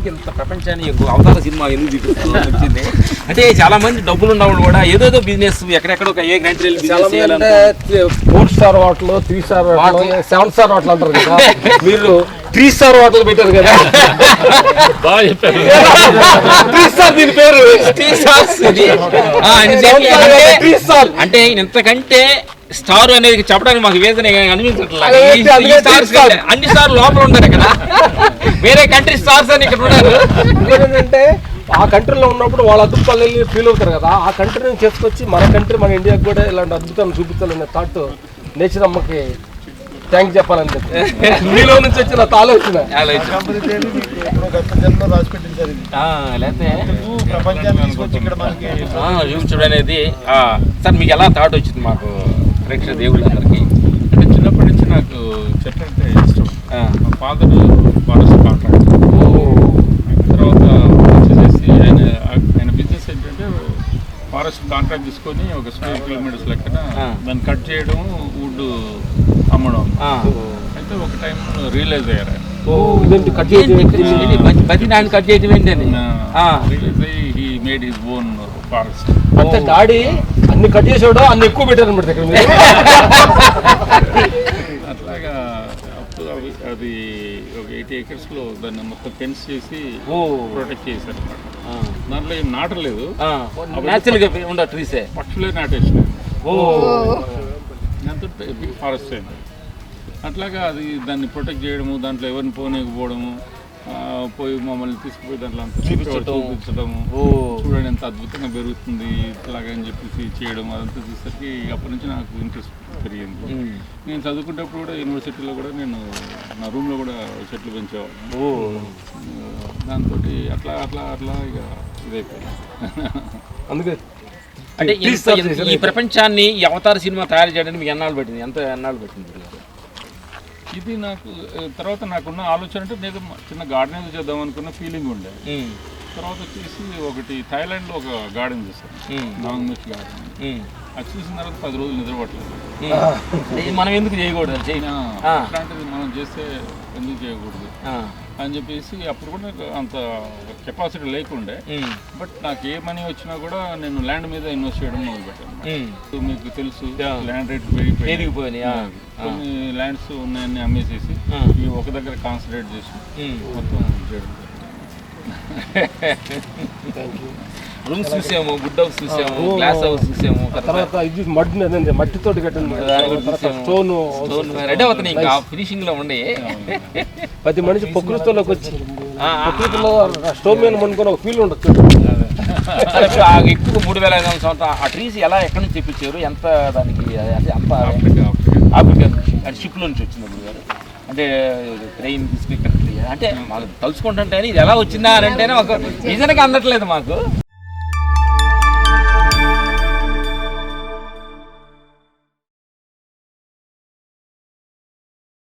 ఎందుకు ఇంత ప్రపంచాన్ని అవతార సినిమా ఎందుకు చూపిస్తాను వచ్చింది అంటే చాలా మంది డబ్బులు ఉన్నవాళ్ళు కూడా ఏదోదో బిజినెస్ ఎక్కడెక్కడ ఒక ఏ కంట్రీలు బిజినెస్ చేయాలంటే 4 star hotel 3 star hotel 7 star hotel అంటారు కదా మీరు 3 స్టార్ హోటల్ పెట్టారు కదా బాగా చెప్పారు 3 స్టార్ దీని పేరు 3 స్టార్స్ అంటే ఇంతకంటే స్టార్ అనేది చెప్పడానికి మాకు వేదన అనిపించట్లేదు. అన్ని స్టార్ లోపల ఉంటారు ఇక్కడ, వేరే కంట్రీ స్టార్స్ అని ఇక్కడ ఉన్నారు. ఏంటంటే ఆ కంట్రీలో ఉన్నప్పుడు వాళ్ళ అద్భుతాలు వెళ్ళి ఫీల్ అవుతారు కదా, ఆ కంట్రీని చేసుకొచ్చి మన కంట్రీ మన ఇండియాకి కూడా ఇలాంటి అద్భుతాలను చూపించాలనే థాట్ నేచర్ అమ్మకి థ్యాంక్ చెప్పాలని చెప్పి మీలో నుంచి వచ్చిన ఆలోచన చూడనేది. సార్ మీకు ఎలా థాట్ వచ్చింది మాకు ప్రేక్షక దేవుళ్ళందరికీ? అంటే చిన్నప్పటి నుంచి నాకు చెట్లు అంటే ఇష్టం. మా ఫాదర్ ఫారెస్ట్ కాంట్రాక్టర్. తర్వాత వచ్చేసి ఆయన బిజినెస్ ఏంటంటే ఫారెస్ట్ కాంట్రాక్ట్ తీసుకొని ఒక స్క్వేర్ కిలోమీటర్స్ లెక్కన దాన్ని కట్ చేయడం, వుడ్ అమ్మడం. అయితే ఒక టైం రియలైజ్ అయ్యారు కట్ చేయడం ఏంటని రియలైజ్ అయ్యి he made his own forest. అంటే డాడీ అన్ని కట్ చేసాడు, అన్ని ఎక్కువ పెట్టారు అనమాట ఇక్కడ. అట్లాగా అప్పుడు అది ఒక 80 acres లో దాన్ని మొత్తం ఫెన్స్ చేసి ప్రొటెక్ట్ చేశారు అనమాట. దాంట్లో ఏం నాటలేదు, పక్షులే నాటేసినాయి. దాంతో బిగ్ ఫారెస్ట్ అయింది. అట్లాగా అది దాన్ని ప్రొటెక్ట్ చేయడము, దాంట్లో ఎవరిని పోనీకపోవడము, పోయి మమ్మల్ని తీసుకుపోయి దాంట్లో అంతా చూపించడము, చూడండి ఎంత అద్భుతంగా పెరుగుతుంది ఇట్లాగని చెప్పేసి చేయడం, అదంతా చూసరికి అప్పటి నుంచి నాకు ఇంట్రెస్ట్ పెరిగింది. నేను చదువుకునేటప్పుడు కూడా యూనివర్సిటీలో కూడా నేను నా రూమ్లో కూడా చెట్లు పెంచేవాళ్ళం. దాంతో అట్లా అట్లా అట్లా ఇక ఇదైపోయింది. అందుకే అంటే ఈ ప్రపంచాన్ని ఈ అవతార సినిమా తయారు చేయడానికి మీకు ఎన్నాళ్ళు పట్టింది? ఎన్నాళ్ళు పట్టింది? ఇది నాకు తర్వాత నాకున్న ఆలోచన అంటే నేను చిన్న గార్డెన్ చేద్దాం అనుకున్న ఫీలింగ్ ఉండే. తర్వాత వచ్చేసి ఒకటి థాయిలాండ్లో ఒక గార్డెన్ చేశాను, నాంగ్ మిచ్ గార్డెన్. అది చూసిన తర్వాత 10 రోజులు నిద్రపట్టలేదు. మనం ఎందుకు చేయకూడదు, అట్లాంటిది మనం చేస్తే ఎందుకు చేయకూడదు అని చెప్పేసి అప్పుడు కూడా నాకు అంత కెపాసిటీ లేకుండే. బట్ నాకు ఏ మనీ వచ్చినా కూడా నేను ల్యాండ్ మీద ఇన్వెస్ట్ చేయడం మొదలుపెట్టాను. మీకు తెలుసు ల్యాండ్ రేట్ పెరిగిపోయినాయి. కొన్ని ల్యాండ్స్ ఉన్నాయని అమ్మేసేసి ఈ ఒక దగ్గర కాన్సన్ట్రేట్ చేసి మొత్తం చేయడం. రూమ్స్ చూసాము, గుడ్ హౌస్ చూసాము, గ్లాస్ హౌస్ చూసాము, తర్వాత ఇది మట్టితో కట్టింది స్టోన్ రెడీ అవుతున్నాయి. ఇంకా ఫినిషింగ్ లో ఉండే 10 మనిషి ప్రకృతిలోకి వచ్చి ప్రకృతిలో స్టోన్ మీద పండుకొని ఒక ఫీల్ ఉండొచ్చు. ఎక్కువ 3,500 సంవత్సరం ఆ ట్రీస్ ఎలా ఎక్కడి నుంచి తెప్పించారు? ఎంత దానికి అంత ఆఫ్రికా అంటే షిప్ లో నుంచి వచ్చినప్పుడు గారు అంటే ట్రైన్ తీసుకు అంటే మాకు తలుచుకుంటుంటే ఇది ఎలా వచ్చిందా అని అంటేనే ఒక నిజానికి అందట్లేదు మాకు.